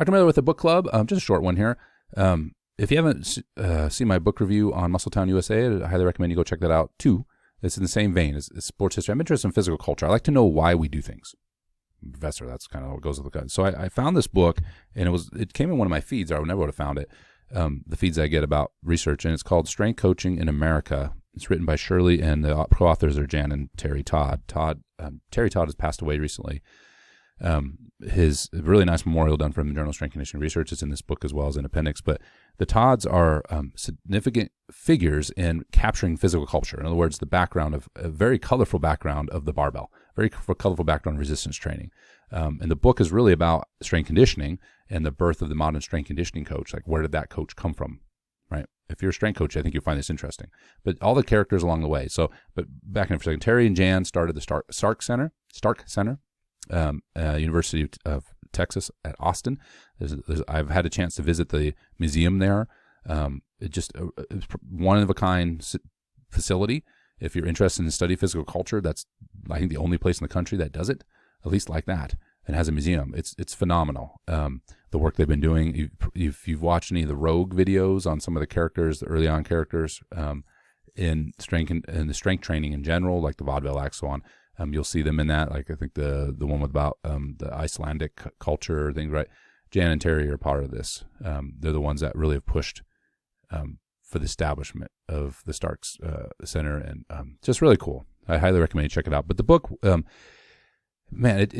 Dr. Miller with the book club. Just a short one here. If you haven't seen my book review on Muscletown, USA, I highly recommend you go check that out too. It's in the same vein as sports history. I'm interested in physical culture. I like to know why we do things. Professor, that's kind of how it goes with the cut. So I found this book, and it came in one of my feeds, or I would never would have found it. The feeds I get about research, and it's called Strength Coaching in America. It's written by Shurley, and the co-authors are Jan and Terry Todd. Terry Todd has passed away recently. His really nice memorial done for him in Journal of Strength Conditioning Research is in this book as well as in appendix. But the Todds are significant figures in capturing physical culture. In other words, the background of a very colorful background of the barbell, very colorful background of resistance training. And the book is really about strength conditioning and the birth of the modern strength conditioning coach. Like, where did that coach come from, right? If you're a strength coach, I think you'll find this interesting. But all the characters along the way. So, but back in for a second, Terry and Jan started the Stark Center. University of Texas at Austin. I've had a chance to visit the museum there. It's one of a kind facility. If you're interested in the study of physical culture, that's, I think, the only place in the country that does it, at least like that, and has a museum. It's phenomenal. The work they've been doing. If you've watched any of the Rogue videos on some of the characters, the early on characters in strength and the strength training in general, like the vaudeville act, so on. You'll see them in that. Like, I think the one about the Icelandic culture thing, right? Jan and Terry are part of this. They're the ones that really have pushed for the establishment of the Starks Center, and just really cool. I highly recommend you check it out. But the book, man, it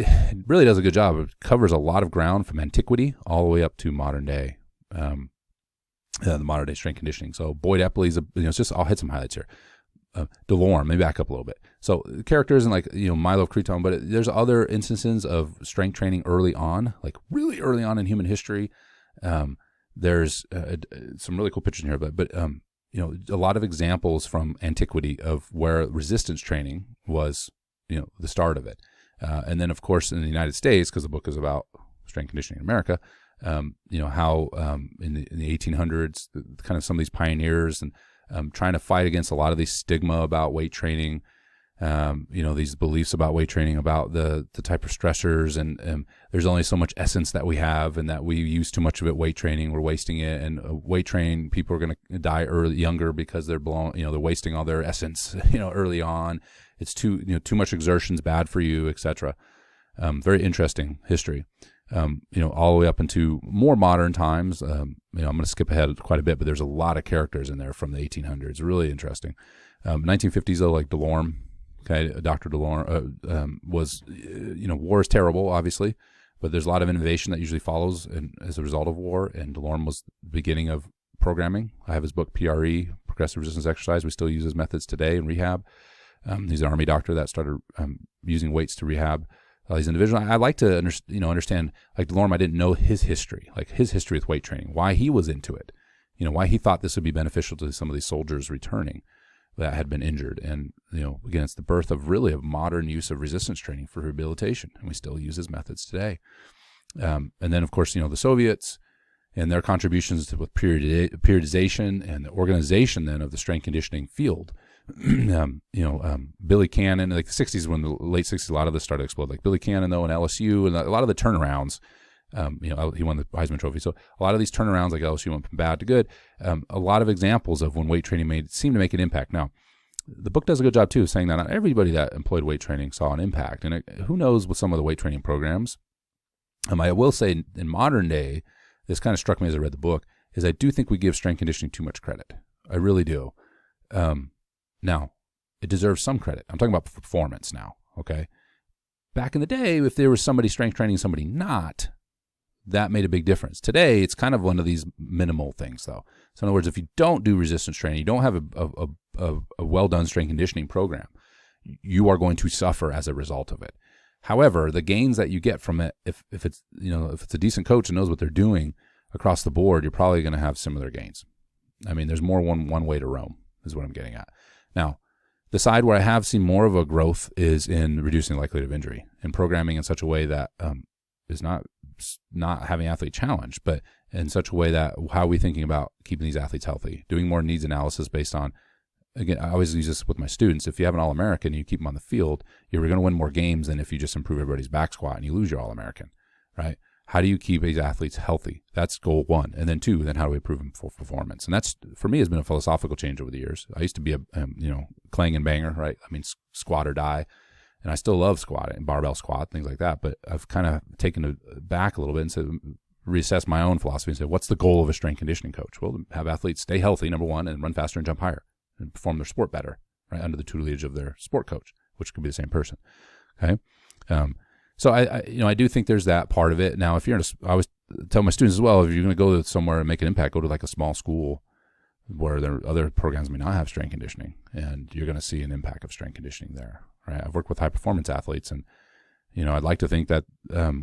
really does a good job. It covers a lot of ground from antiquity all the way up to modern day, the modern day strength conditioning. So Boyd Eppley's, it's just, I'll hit some highlights here. Delorme, maybe back up a little bit. So characters and Milo Creton, but there's other instances of strength training early on, like really early on in human history. There's some really cool pictures in here, but a lot of examples from antiquity of where resistance training was, the start of it. And then of course in the United States, because the book is about strength conditioning in America, how in the 1800s, kind of some of these pioneers and trying to fight against a lot of these stigma about weight training, these beliefs about weight training, about the type of stressors, and there's only so much essence that we have, and that we use too much of it. Weight training, we're wasting it, and weight training people are going to die younger because they're they're wasting all their essence, early on. It's too much exertion's bad for you, etc. Very interesting history. All the way up into more modern times. I'm going to skip ahead quite a bit, but there's a lot of characters in there from the 1800s. Really interesting. 1950s, though, like Delorme. Okay, Dr. Delorme was, war is terrible, obviously, but there's a lot of innovation that usually follows as a result of war, and Delorme was the beginning of programming. I have his book, PRE, Progressive Resistance Exercise. We still use his methods today in rehab. He's an Army doctor that started using weights to rehab these individuals. I like to understand, like Delorme, I didn't know his history, like his history with weight training, why he was into it, why he thought this would be beneficial to some of these soldiers returning that had been injured. And, again, it's the birth of really a modern use of resistance training for rehabilitation, and we still use his methods today. And then, of course, the Soviets and their contributions with periodization and the organization then of the strength conditioning field. Billy Cannon, like the 60s, when the late 60s, a lot of this started to explode, like Billy Cannon, though, and LSU, and a lot of the turnarounds, he won the Heisman Trophy. So a lot of these turnarounds, like LSU went from bad to good, a lot of examples of when weight training seemed to make an impact. Now, the book does a good job, too, saying that not everybody that employed weight training saw an impact. And who knows with some of the weight training programs. I will say in modern day, this kind of struck me as I read the book, is I do think we give strength conditioning too much credit. I really do. Now, it deserves some credit. I'm talking about performance now, okay? Back in the day, if there was somebody strength training and somebody not, that made a big difference. Today, it's kind of one of these minimal things, though. So in other words, if you don't do resistance training, you don't have a well-done strength conditioning program, you are going to suffer as a result of it. However, the gains that you get from it, if it's a decent coach and knows what they're doing across the board, you're probably going to have similar gains. I mean, there's more one way to Rome, is what I'm getting at. Now, the side where I have seen more of a growth is in reducing the likelihood of injury and programming in such a way that is not having athlete challenge, but in such a way that how are we thinking about keeping these athletes healthy, doing more needs analysis based on, again, I always use this with my students. If you have an All-American and you keep them on the field, you're going to win more games than if you just improve everybody's back squat and you lose your All-American, right? how do you keep these athletes healthy? That's goal one. And then two, then how do we improve them for performance? And that's, for me, has been a philosophical change over the years. I used to be a, clang and banger, right? I mean, squat or die. And I still love squatting, barbell squat, things like that. But I've kind of taken it back a little bit and said, reassess my own philosophy and say, what's the goal of a strength conditioning coach? Well, to have athletes stay healthy, number one, and run faster and jump higher and perform their sport better, right? Under the tutelage of their sport coach, which could be the same person. Okay. So I do think there's that part of it. Now, if you're I always tell my students as well, if you're going to go somewhere and make an impact, go to like a small school where there other programs may not have strength conditioning, and you're going to see an impact of strength conditioning there, right? I've worked with high performance athletes, and I'd like to think that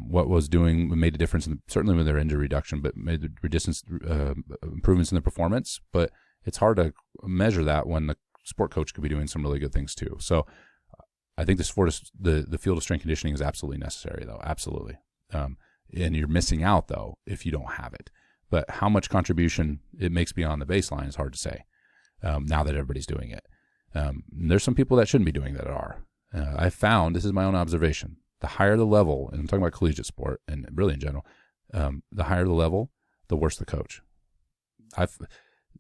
what was doing made a difference, certainly with their injury reduction, but made the improvements in their performance. But it's hard to measure that when the sport coach could be doing some really good things too. So I think the field of strength conditioning is absolutely necessary, though. Absolutely. And you're missing out, though, if you don't have it. But how much contribution it makes beyond the baseline is hard to say now that everybody's doing it. There's some people that shouldn't be doing that are. I found, this is my own observation, the higher the level, and I'm talking about collegiate sport and really in general, the higher the level, the worse the coach.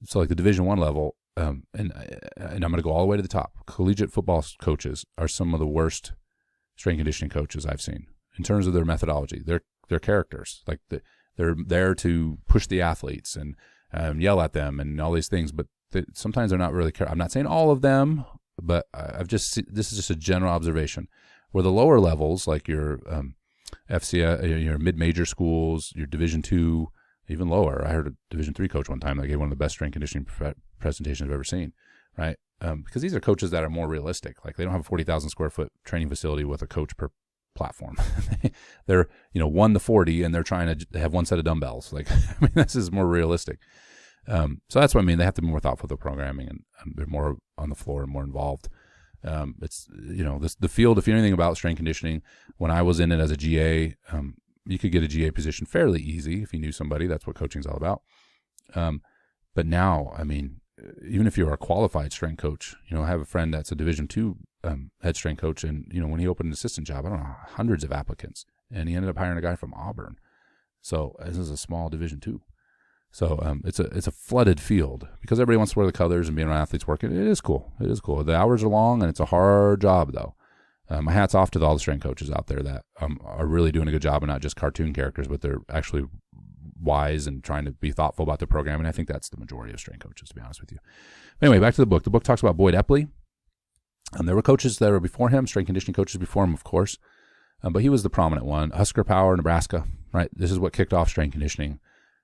So like the Division I level, and I'm going to go all the way to the top. Collegiate football coaches are some of the worst strength conditioning coaches I've seen in terms of their methodology. They're characters. Like they're there to push the athletes and yell at them and all these things, but sometimes they're not really. I'm not saying all of them, but this is just a general observation. Where the lower levels, like your FCS, your mid-major schools, your Division II, even lower. I heard a Division III coach one time that gave one of the best strength conditioning presentations I've ever seen, right? Because these are coaches that are more realistic. Like they don't have a 40,000 square foot training facility with a coach per platform. They're 1 to 40, and they're trying to have one set of dumbbells. Like, I mean, this is more realistic. So that's what I mean. They have to be more thoughtful with their programming, and they're more on the floor and more involved. It's the field. If you know anything about strength conditioning, when I was in it as a GA, you could get a GA position fairly easy if you knew somebody. That's what coaching's all about. But now, I mean, even if you're a qualified strength coach, I have a friend that's a Division II head strength coach, and when he opened an assistant job, I don't know, hundreds of applicants, and he ended up hiring a guy from Auburn. So this is a small Division II. So it's a flooded field because everybody wants to wear the colors and be around athletes working. It is cool. It is cool. The hours are long, and it's a hard job, though. My hat's off to all the strength coaches out there that are really doing a good job and not just cartoon characters, but they're actually wise and trying to be thoughtful about their programming. I think that's the majority of strength coaches, to be honest with you. Anyway, back to the book. The book talks about Boyd Eppley. There were coaches that were before him, strength conditioning coaches before him, of course, but he was the prominent one. Husker Power, Nebraska, right? This is what kicked off strength conditioning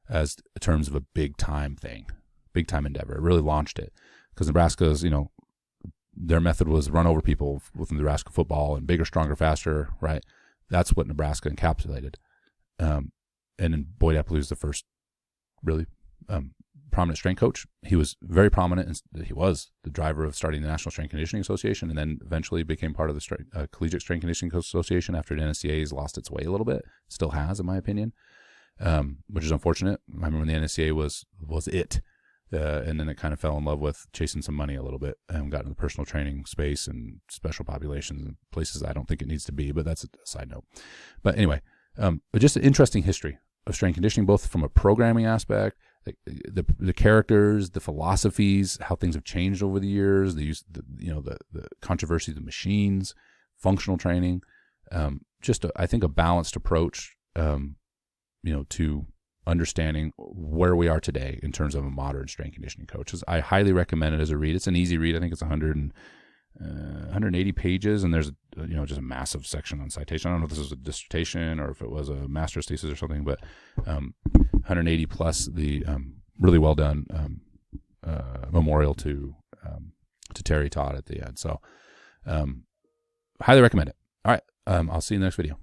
as in terms of a big-time thing, big-time endeavor. It really launched it because Nebraska's, their method was run over people with Nebraska football and bigger, stronger, faster, right? That's what Nebraska encapsulated. And then Boyd Eppley was the first really prominent strength coach. He was very prominent, and he was the driver of starting the National Strength Conditioning Association, and then eventually became part of the Collegiate Strength Conditioning Association after the NSCA has lost its way a little bit. Still has, in my opinion, which is unfortunate. I remember when the NSCA was it. And then it kind of fell in love with chasing some money a little bit and got into the personal training space and special populations and places I don't think it needs to be, but that's a side note. But anyway, just an interesting history of strength conditioning, both from a programming aspect, the characters, the philosophies, how things have changed over the years, the use, the controversy of the machines, functional training, I think a balanced approach, to understanding where we are today in terms of a modern strength conditioning coach. I highly recommend it as a read. It's an easy read. I think it's 180 pages, and there's just a massive section on citation. I don't know if this was a dissertation or if it was a master's thesis or something, but 180 plus the really well done memorial to Todd at the end. So highly recommend it. All right, I'll see you in the next video.